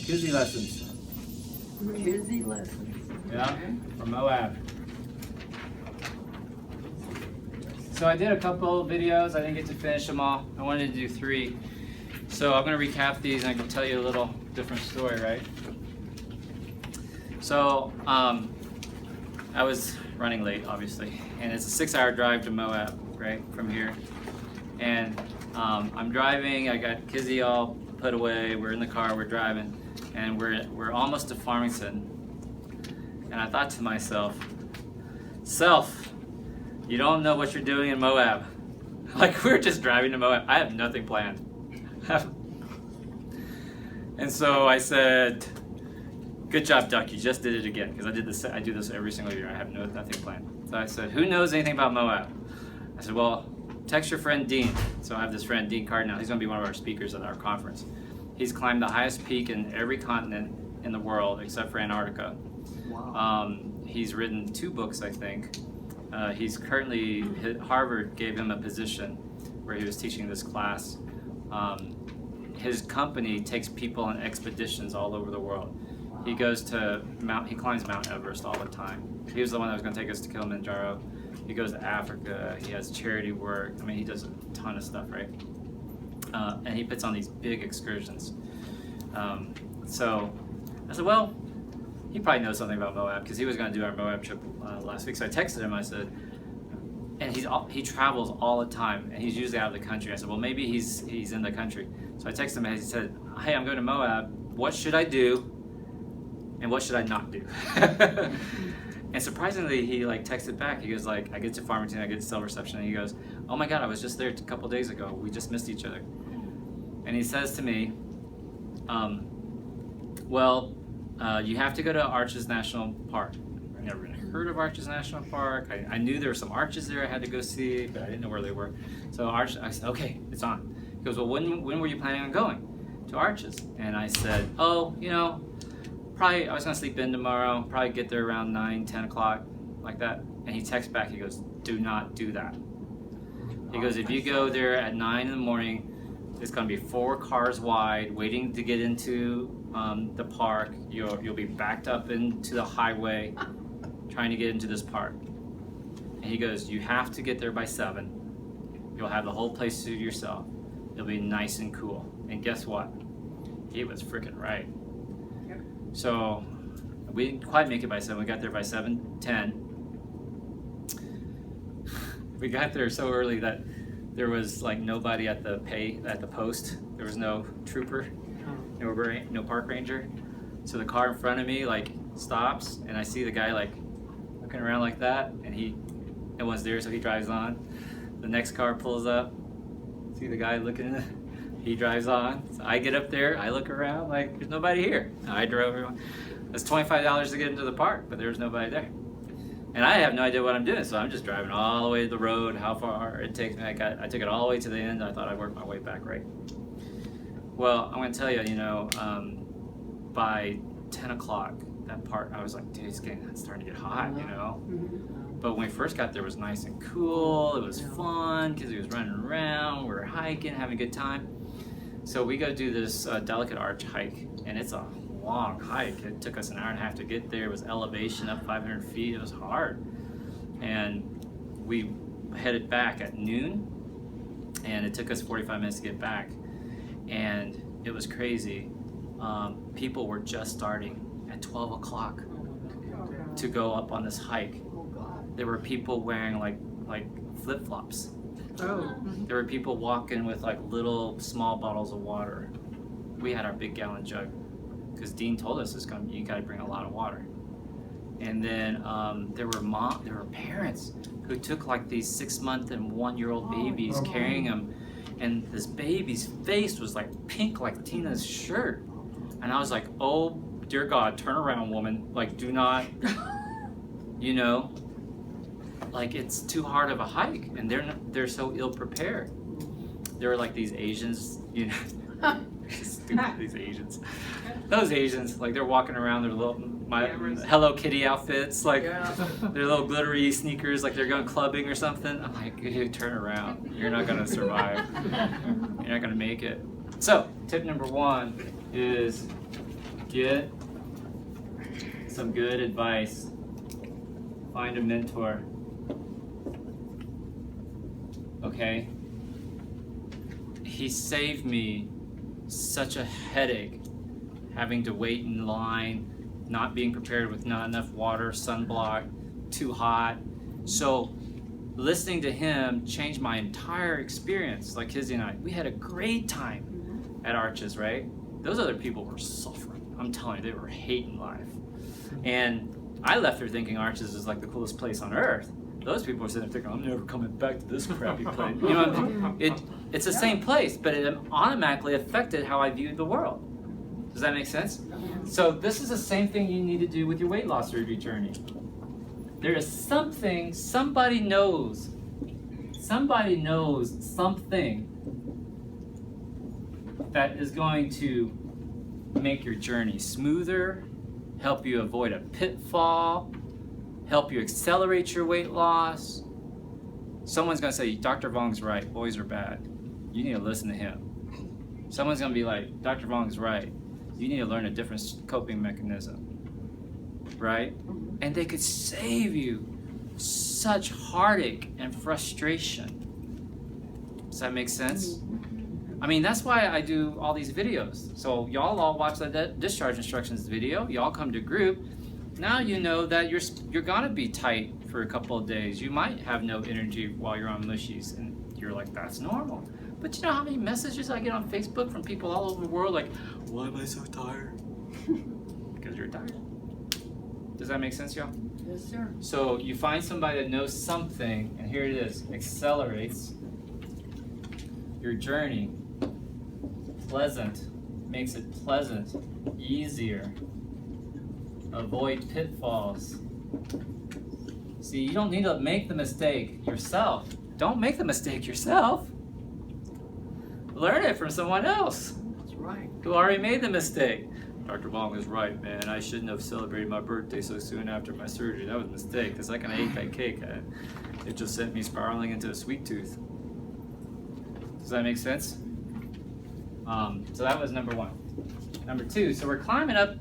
Kizzie lessons. Kizzie lessons. Yeah, from Moab. So I did a couple videos. I didn't get to finish them all. I wanted to do 3. So I'm going to recap these and I can tell you a little different story, right? So I was running late, obviously, and it's a 6-hour drive to Moab, right, from here. And I'm driving. I got Kizzie all put away. We're in the car. We're driving, and we're almost to Farmington. And I thought to myself, "Self, you don't know what you're doing in Moab." Like, we're just driving to Moab. I have nothing planned. And so I said, "Good job, Duck. You just did it again." Because I do this every single year. I have nothing planned. So I said, "Who knows anything about Moab?" I said, "Well, text your friend Dean." So I have this friend, Dean Cardinal. He's going to be one of our speakers at our conference. He's climbed the highest peak in every continent in the world except for Antarctica. Wow. He's written 2 books, I think. He's currently, Harvard gave him a position where he was teaching this class. His company takes people on expeditions all over the world. He goes to he climbs Mount Everest all the time. He was the one that was going to take us to Kilimanjaro. He goes to Africa. He has charity work. I mean, he does a ton of stuff, right? And he puts on these big excursions. So I said, well, he probably knows something about Moab because he was going to do our Moab trip last week. So I texted him. I said, and he travels all the time, and he's usually out of the country. I said, well, maybe he's in the country. So I texted him and he said, "Hey, I'm going to Moab. What should I do, and what should I not do?" And surprisingly, he texted back. He goes like, "I get to Farmington, I get to cell reception," and he goes, "Oh my God, I was just there a couple days ago. We just missed each other." And he says to me, "Well, you have to go to Arches National Park." I never heard of Arches National Park. I knew there were some arches there I had to go see, but I didn't know where they were. So Arches, I said, "Okay, it's on." He goes, "Well, when were you planning on going to Arches?" And I said, "Oh, probably I was gonna sleep in tomorrow. Probably get there around 9, 10 o'clock, like that." And he texts back. He goes, "Do not do that." He goes, "If you go there at 9 in the morning, it's gonna be 4 cars wide waiting to get into the park. You'll be backed up into the highway trying to get into this park." And he goes, "You have to get there by 7. You'll have the whole place to yourself. It'll be nice and cool." And guess what? He was freaking right. So we didn't quite make it by 7. We got there by 7:10. We got there so early that there was nobody at the post. There was no trooper, no park ranger. So the car in front of me stops, and I see the guy looking around like that, and no one's there, so he drives on. The next car pulls up. See the guy looking. He drives on. So I get up there. I look around there's nobody here. I drove everyone. It's $25 to get into the park, but there was nobody there. And I have no idea what I'm doing, so I'm just driving all the way to the road. How far it takes me? I took it all the way to the end. I thought I'd work my way back, right? Well, I'm going to tell you, by 10 o'clock, that part, I was like, dude, it's starting to get hot, But when we first got there, it was nice and cool. It was fun because he was running around. We were hiking, having a good time. So we go do this Delicate Arch hike, and it's a long hike. It took us an hour and a half to get there. It was elevation up 500 feet. It was hard. And we headed back at noon, and it took us 45 minutes to get back. And it was crazy. People were just starting at 12 o'clock to go up on this hike. There were people wearing like flip-flops. Oh. There were people walking with little small bottles of water. We had our big gallon jug because Dean told us you got to bring a lot of water. And then there were parents who took these 6-month and 1-year-old babies, carrying them, and this baby's face was pink like Tina's shirt. And I was like, "Oh dear God, turn around, woman! Do not, it's too hard of a hike." And they're so ill prepared. There were these Asians, stupid, these Asians. Those Asians, they're walking around their little Hello Kitty outfits, their little glittery sneakers, they're going clubbing or something. I'm like, dude, turn around. You're not gonna survive. You're not gonna make it. So, tip number 1 is Get some good advice. Find a mentor. Okay? He saved me such a headache having to wait in line, not being prepared with not enough water, sunblock, too hot. So listening to him changed my entire experience. Like Kizzie and I, we had a great time at Arches, right? Those other people were suffering. I'm telling you, they were hating life. And I left there thinking Arches is like the coolest place on earth. Those people were sitting there thinking, I'm never coming back to this crappy place. You know, it's the same place, but it automatically affected how I viewed the world. Does that make sense? So this is the same thing you need to do with your weight loss surgery journey. There is something, somebody knows something that is going to make your journey smoother, help you avoid a pitfall, help you accelerate your weight loss. Someone's going to say, Dr. Vong's right, boys are bad. You need to listen to him. Someone's going to be like, Dr. Vong's right. You need to learn a different coping mechanism. Right? And they could save you such heartache and frustration. Does that make sense? I mean, that's why I do all these videos. So y'all all watch that discharge instructions video. Y'all come to group. Now you know that you're gonna be tight for a couple of days. You might have no energy while you're on mushies, and you're like, that's normal. But you know how many messages I get on Facebook from people all over the world like, why am I so tired? Because you're tired. Does that make sense, y'all? Yes, sir. So you find somebody that knows something, and here it is, accelerates your journey, pleasant, makes it pleasant, easier, avoid pitfalls. See, you don't need to make the mistake yourself. Don't make the mistake yourself. Learn it from someone else. That's right. Who already made the mistake. Dr. Vong is right, man. I shouldn't have celebrated my birthday so soon after my surgery. That was a mistake. The second I ate that cake, it just sent me spiraling into a sweet tooth. Does that make sense? So that was number one. Number two, so we're climbing up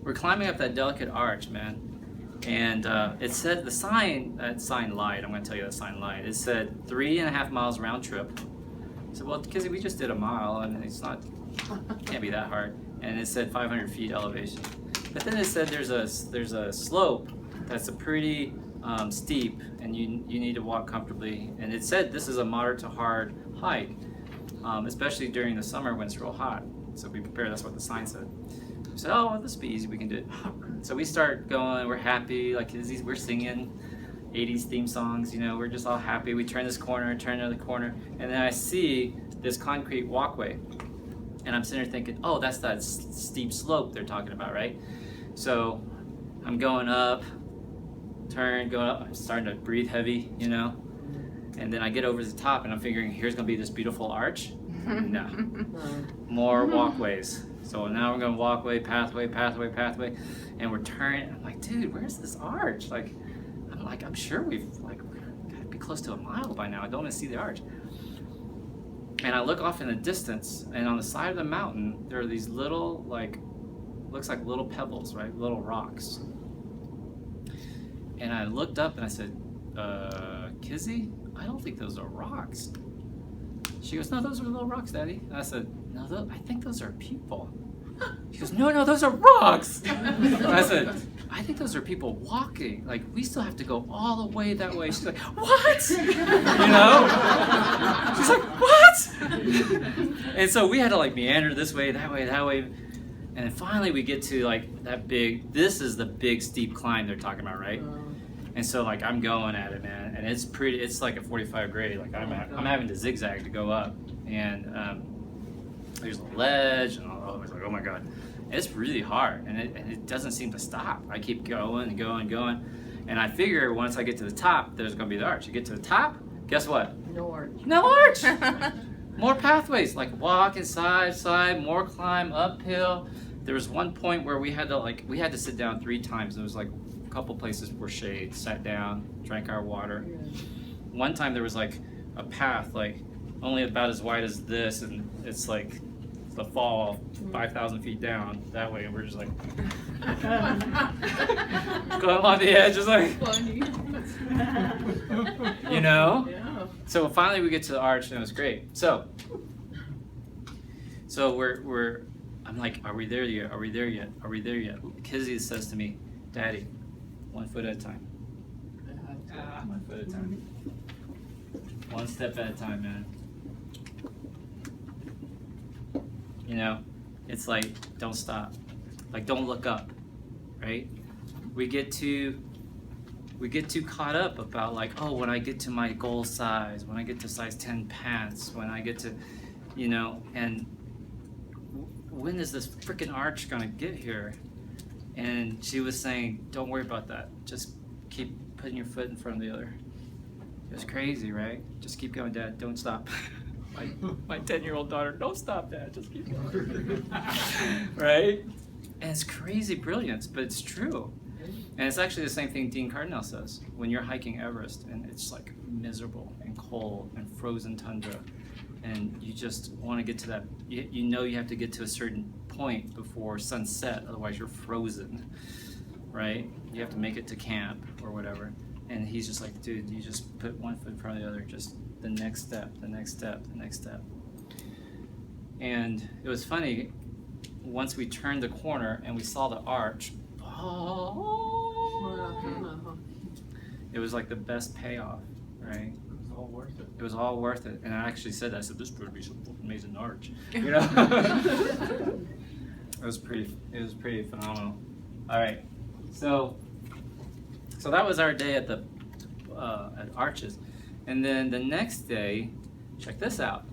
that delicate arch, man. And it said, that sign lied. I'm going to tell you that sign lied. It said 3.5 miles round trip. I said, well, Kizzie, we just did a mile, and can't be that hard. And it said 500 feet elevation. But then it said there's a slope that's a pretty steep, and you need to walk comfortably. And it said this is a moderate to hard hike, especially during the summer when it's real hot. So be prepared. That's what the sign said. We said, oh, well, this will be easy. We can do it. So we start going. We're happy. Like we're singing 80s theme songs. You know, we're just all happy. We turn this corner, turn another corner, and then I see this concrete walkway. And I'm sitting there thinking, oh, that's that steep slope they're talking about, right? So I'm going up, going up. I'm starting to breathe heavy, you know? And then I get over the top and I'm figuring, here's gonna be this beautiful arch. No, more walkways. So now we're going walkway, pathway, and we're turning. I'm like, dude, where's this arch? I'm sure we've gotta be close to a mile by now. I don't even see the arch. And I look off in the distance, and on the side of the mountain, there are these little, looks like little pebbles, right? Little rocks. And I looked up and I said, Kizzie, I don't think those are rocks. She goes, no, those are little rocks, Daddy. And I said, no, I think those are people. She goes, no, those are rocks. And I said, I think those are people walking. Like, we still have to go all the way that way. She's like, what? You know? She's like, what? And so we had to meander this way, that way. And then finally we get to this is the big steep climb they're talking about, right? And so I'm going at it, man. And it's like a 45 grade. I'm having to zigzag to go up. And there's a ledge, and I was like, oh my God. It's really hard, and it doesn't seem to stop. I keep going and going. And I figure once I get to the top, there's gonna be the arch. You get to the top, guess what? No arch. No arch! More pathways, walking side, more climb, uphill. There was one point where we had to sit down 3 times. There was a couple places where shade, sat down, drank our water. Yeah. One time there was a path only about as wide as this, and it's the fall 5,000 feet down that way, and we're just like going along the edge, just like, Funny. you know. Yeah. So finally we get to the arch, and it was great. So we're I'm like, are we there yet? Are we there yet? Are we there yet? Kizzie says to me, Daddy, 1 foot at a time. 1 foot at a time. 1 step at a time, man. You know, it's like, don't stop. Like, don't look up, right? We get too caught up about like, oh, when I get to my goal size, when I get to size 10 pants, when I get to, you know, and when is this freaking arch gonna get here? And she was saying, don't worry about that. Just keep putting your foot in front of the other. It was crazy, right? Just keep going, Dad. Don't stop. My 10-year-old daughter, don't stop, Dad. Just keep going. Right? And it's crazy brilliance, but it's true. And it's actually the same thing Dean Cardinal says. When you're hiking Everest and it's like miserable and cold and frozen tundra, and you just want to get to that, you know you have to get to a certain point before sunset, otherwise you're frozen, right? You have to make it to camp or whatever. And he's just like, dude, you just put 1 foot in front of the other, just the next step, the next step, the next step. And it was funny, once we turned the corner and we saw the arch, it was like the best payoff, right? It was all worth it. It was all worth it. And I actually said that. I said, this would be some amazing arch. You know? It was pretty phenomenal. All right. So that was our day at the at Arches. And then the next day, check this out.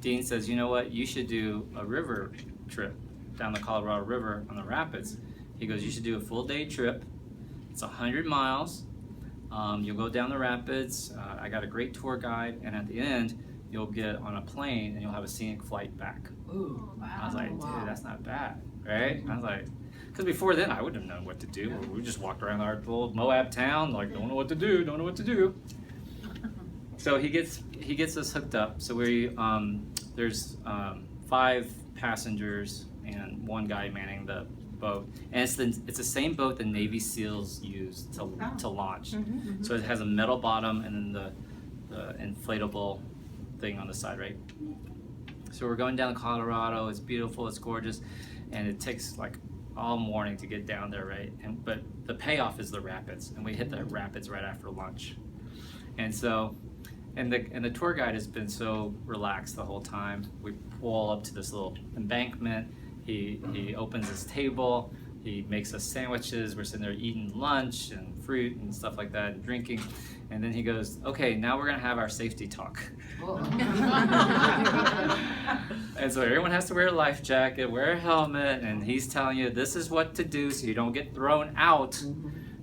Dean says, you know what? You should do a river trip down the Colorado River on the rapids. He goes, you should do a full day trip. It's 100 miles. You'll go down the rapids. I got a great tour guide, and at the end, you'll get on a plane and you'll have a scenic flight back. Ooh, wow. I was like, dude, that's not bad, right? I was like, because before then, I wouldn't have known what to do. We just walked around our little Moab town, like, don't know what to do, don't know what to do. So he gets us hooked up. So there's 5 passengers and 1 guy manning the boat, and it's the same boat the Navy SEALs use to launch. So it has a metal bottom and then the inflatable thing on the side, right? So we're going down to Colorado. It's beautiful, it's gorgeous, and it takes like all morning to get down there, right? But the payoff is the rapids, and we hit the rapids right after lunch. And so, and the tour guide has been so relaxed the whole time. We pull up to this little embankment. He opens his table. He makes us sandwiches. We're sitting there eating lunch and fruit and stuff like that, and drinking. And then he goes, okay, now we're gonna have our safety talk. And so everyone has to wear a life jacket, wear a helmet, and he's telling you this is what to do so you don't get thrown out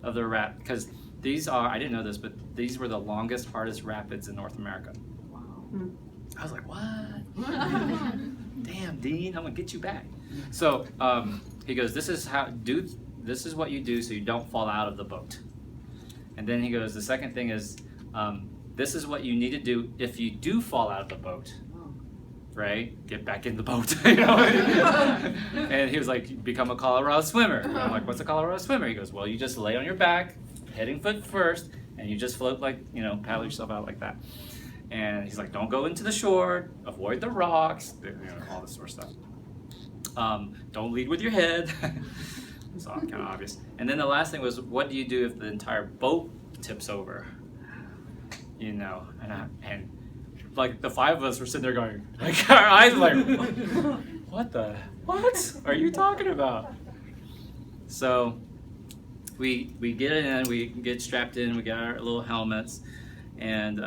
of the rapid. Because these are, I didn't know this, but these were the longest, hardest rapids in North America. Wow. I was like, what? Damn, Dean, I'm gonna get you back. So he goes, this is what you do so you don't fall out of the boat. And then he goes, the second thing is, this is what you need to do if you do fall out of the boat, right? Get back in the boat, you know? And he was like, become a Colorado swimmer. And I'm like, what's a Colorado swimmer? He goes, well, you just lay on your back, heading foot first, and you just float like, you know, paddle yourself out like that. And he's like, don't go into the shore, avoid the rocks, you know, all this sort of stuff. Don't lead with your head. It's all kind of obvious. And then the last thing was, what do you do if the entire boat tips over? You know, and like the 5 of us were sitting there going, like our eyes were like, what are you talking about? So we get in, we get strapped in, we got our little helmets, and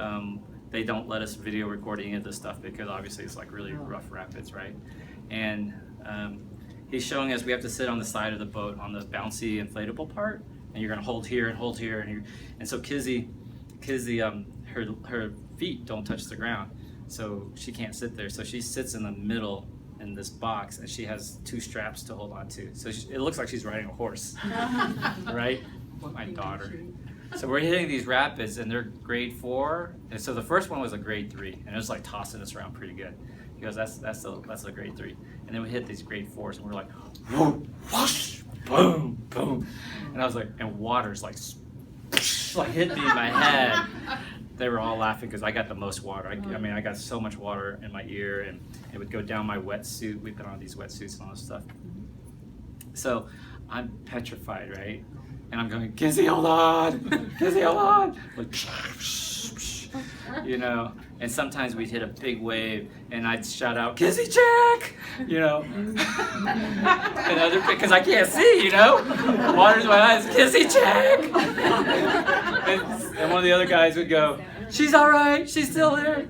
they don't let us video record any of this stuff because obviously it's like really rough rapids, right? And he's showing us we have to sit on the side of the boat on the bouncy inflatable part, and you're gonna hold here, and so Kizzie, her feet don't touch the ground, so she can't sit there. So she sits in the middle in this box, and she has 2 straps to hold on to. So it looks like she's riding a horse, right? My daughter. So we're hitting these rapids, and they're grade 4, and so the first one was a grade 3, and it was like tossing us around pretty good. He goes, that's a grade 3. And then we hit these grade 4s, and we're like, whoa, whoosh, boom, boom. And I was like, and water's like hit me in my head. They were all laughing because I got the most water. I mean, I got so much water in my ear, and it would go down my wetsuit. We put on these wetsuits and all this stuff. So I'm petrified, right? And I'm going, Kizzie, hold on! Kizzie, hold on! Like, you know, and sometimes we'd hit a big wave, and I'd shout out, Kizzie, check! You know, and other because I can't see, you know, water's in my eyes, Kizzie, check! And one of the other guys would go, she's all right, she's still there.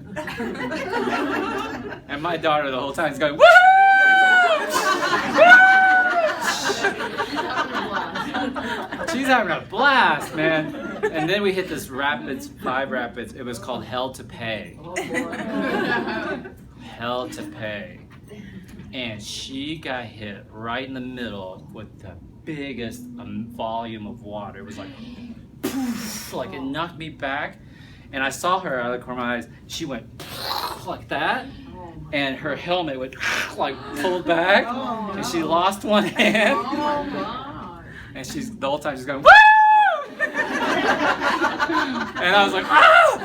And my daughter the whole time is going, woo! She's having a blast, man. And then we hit this 5 rapids. It was called Hell to Pay. Hell to Pay. And she got hit right in the middle with the biggest volume of water. It was like, poof, like it knocked me back. And I saw her out of the corner of my eyes. She went like that. And her helmet would like pull back. And she lost one hand. And she's the whole time she's going, woo! And I was like, ah!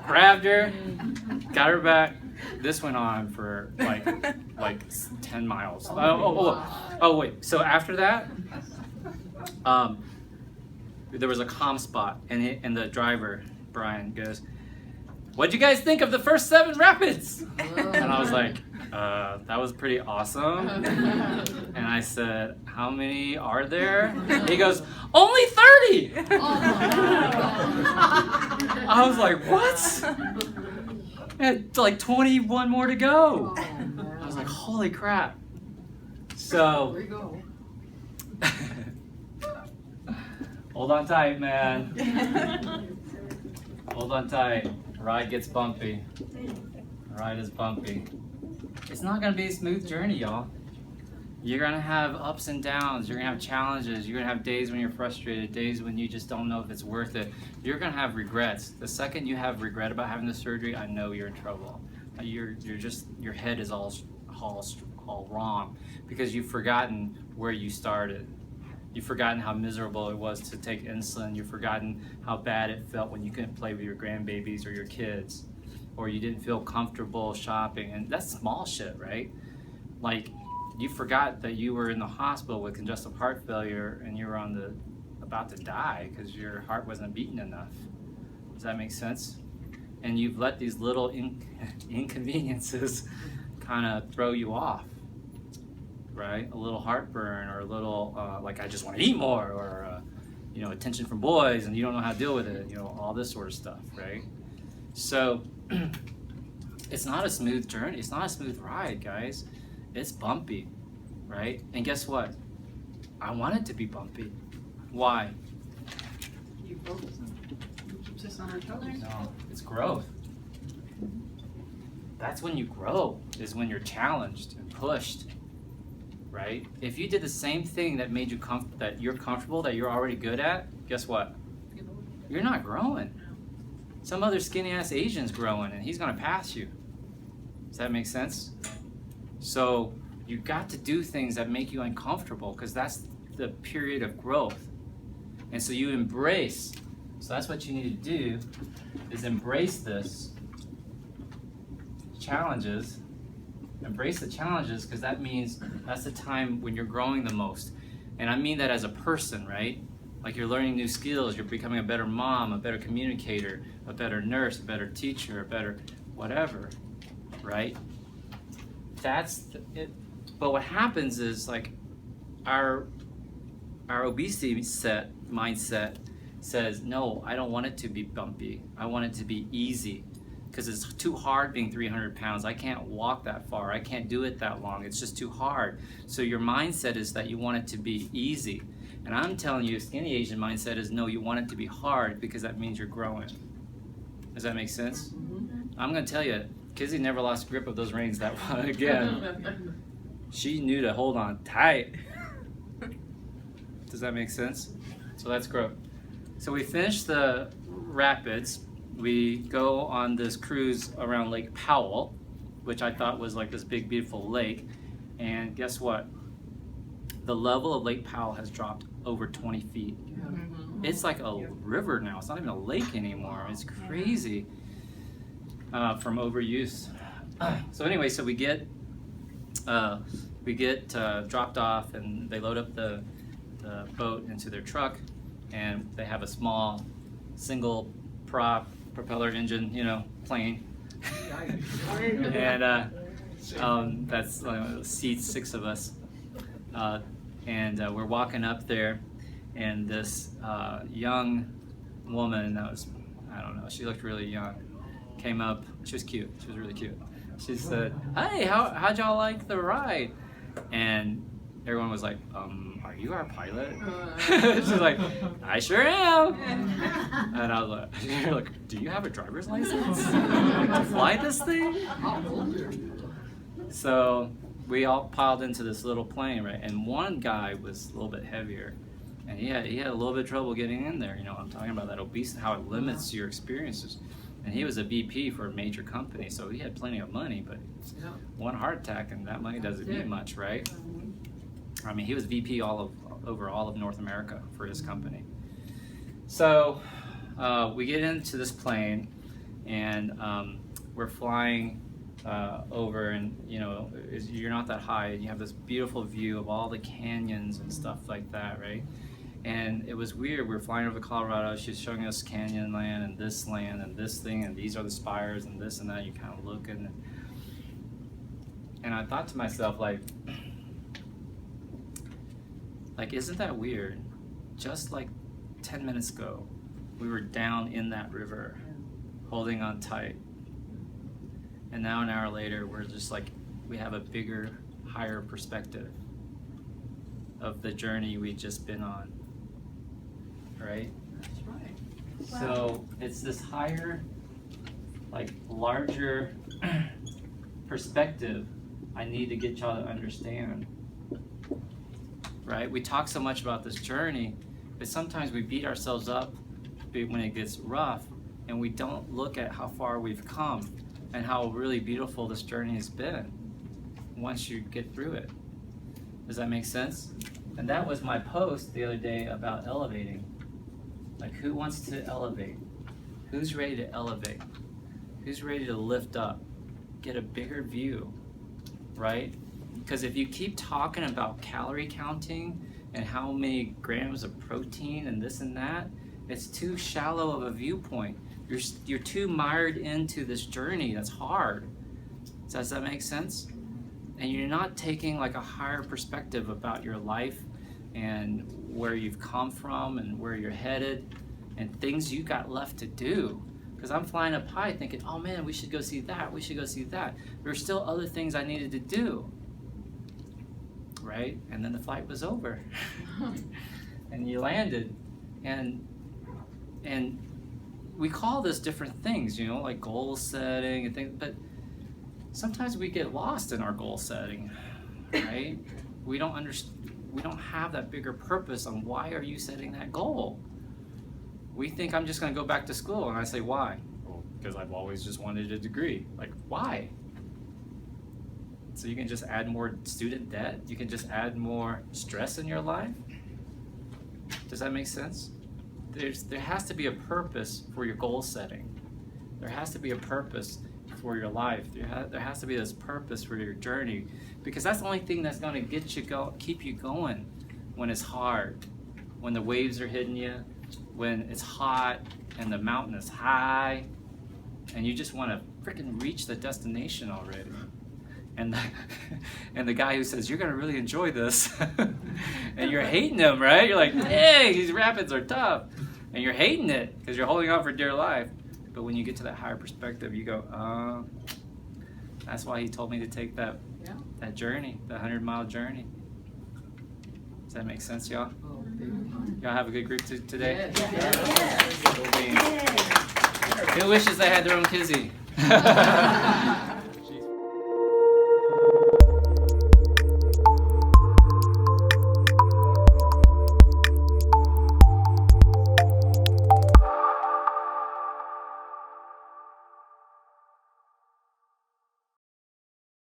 Grabbed her, got her back. This went on for like 10 miles. Oh wait. So after that, there was a calm spot, and the driver Brian goes, "What'd you guys think of the first 7 rapids?" And I was like, that was pretty awesome. And I said, how many are there? He goes, only 30! I was like, what? I had like 21 more to go. I was like, holy crap. So, hold on tight, man. Hold on tight. Ride gets bumpy. Ride is bumpy. It's not gonna be a smooth journey, y'all. You're gonna have ups and downs. You're gonna have challenges. You're gonna have days when you're frustrated, days when you just don't know if it's worth it. You're gonna have regrets. The second you have regret about having the surgery, I know you're in trouble. You're just, your head is all wrong because you've forgotten where you started. You've forgotten how miserable it was to take insulin. You've forgotten how bad it felt when you couldn't play with your grandbabies or your kids, or you didn't feel comfortable shopping. And that's small shit, right? Like, you forgot that you were in the hospital with congestive heart failure and you were about to die because your heart wasn't beating enough. Does that make sense? And you've let these little inconveniences kind of throw you off, right? A little heartburn, or a little like I just want to eat more, or attention from boys and you don't know how to deal with it, all this sort of stuff, right? So it's not a smooth journey. It's not a smooth ride, guys. It's bumpy, right? And guess what? I want it to be bumpy. Why? You focus on it. Keeps us on our toes. No, it's growth. That's when you grow, is when you're challenged and pushed, right? If you did the same thing that made you that you're comfortable, that you're already good at, guess what? You're not growing. Some other skinny ass Asian's growing and he's gonna pass you. Does that make sense? So you got to do things that make you uncomfortable, because that's the period of growth. And so you embrace. So that's what you need to do, is embrace this challenges. Embrace the challenges, because that means that's the time when you're growing the most. And I mean that as a person, right? Like, you're learning new skills, you're becoming a better mom, a better communicator, a better nurse, a better teacher, a better whatever, right? That's it. But what happens is, like, our obesity mindset says, no, I don't want it to be bumpy. I want it to be easy, because it's too hard being 300 pounds. I can't walk that far. I can't do it that long. It's just too hard. So your mindset is that you want it to be easy. And I'm telling you, skinny Asian mindset is, no, you want it to be hard, because that means you're growing. Does that make sense? Mm-hmm. I'm gonna tell you, Kizzie never lost grip of those reins that one again. She knew to hold on tight. Does that make sense? So that's growth. So we finished the rapids. We go on this cruise around Lake Powell, which I thought was like this big, beautiful lake. And guess what? The level of Lake Powell has dropped over 20 feet. It's like a river now. It's not even a lake anymore. It's crazy from overuse. So anyway, so we get dropped off, and they load up the boat into their truck, and they have a small single prop propeller engine, plane. And that's seats 6 of us. And we're walking up there, and this young woman that was, I don't know, she looked really young, came up. She was cute. She was really cute. She said, "Hey, how'd y'all like the ride?" And everyone was like, "Are you our pilot?" She's like, "I sure am." And I was like, "Do you have a driver's license to fly this thing?" So we all piled into this little plane, right? And one guy was a little bit heavier, and he had a little bit of trouble getting in there. I'm talking about that obesity, how it limits your experiences. And he was a VP for a major company, so he had plenty of money, but one heart attack and that money doesn't mean much, right? I mean, he was VP over all of North America for his company. So we get into this plane, and we're flying over, and you're not that high, and you have this beautiful view of all the canyons and stuff like that, right? And it was weird. We were flying over Colorado. She's showing us canyon land and this thing, and these are the spires and this and that. You kind of look, and I thought to myself, like, isn't that weird? Just like 10 minutes ago, we were down in that river, holding on tight. And now an hour later, we're just like, we have a bigger, higher perspective of the journey we've just been on, right? That's right. So it's this higher, larger perspective I need to get y'all to understand, right? We talk so much about this journey, but sometimes we beat ourselves up when it gets rough, and we don't look at how far we've come and how really beautiful this journey has been once you get through it. Does that make sense? And that was my post the other day about elevating. Like, who wants to elevate? Who's ready to elevate? Who's ready to lift up? Get a bigger view, right? Because if you keep talking about calorie counting and how many grams of protein and this and that, it's too shallow of a viewpoint. You're too mired into this journey that's hard. Does that make sense? And you're not taking a higher perspective about your life and where you've come from and where you're headed and things you got left to do. Because I'm flying up high thinking, oh man, we should go see that, we should go see that. There's still other things I needed to do, right? And then the flight was over and you landed, and we call this different things, like goal setting and things, but sometimes we get lost in our goal setting, right? We don't have that bigger purpose on why are you setting that goal. We think I'm just going to go back to school, and I say, why? Well, because I've always just wanted a degree. Like, why? So you can just add more student debt? You can just add more stress in your life? Does that make sense? There has to be a purpose for your goal setting. There has to be a purpose for your life. There has to be this purpose for your journey, because that's the only thing that's going to get you keep you going when it's hard, when the waves are hitting you, when it's hot and the mountain is high, and you just want to freaking reach the destination already. And the guy who says you're going to really enjoy this, and you're hating him, right? You're like, hey, these rapids are tough, and you're hating it because you're holding on for dear life. But when you get to that higher perspective, you go, that's why he told me to take that journey, the 100-mile journey. Does that make sense, y'all? Y'all have a good group today? Yes. Who wishes they had their own Kizzie?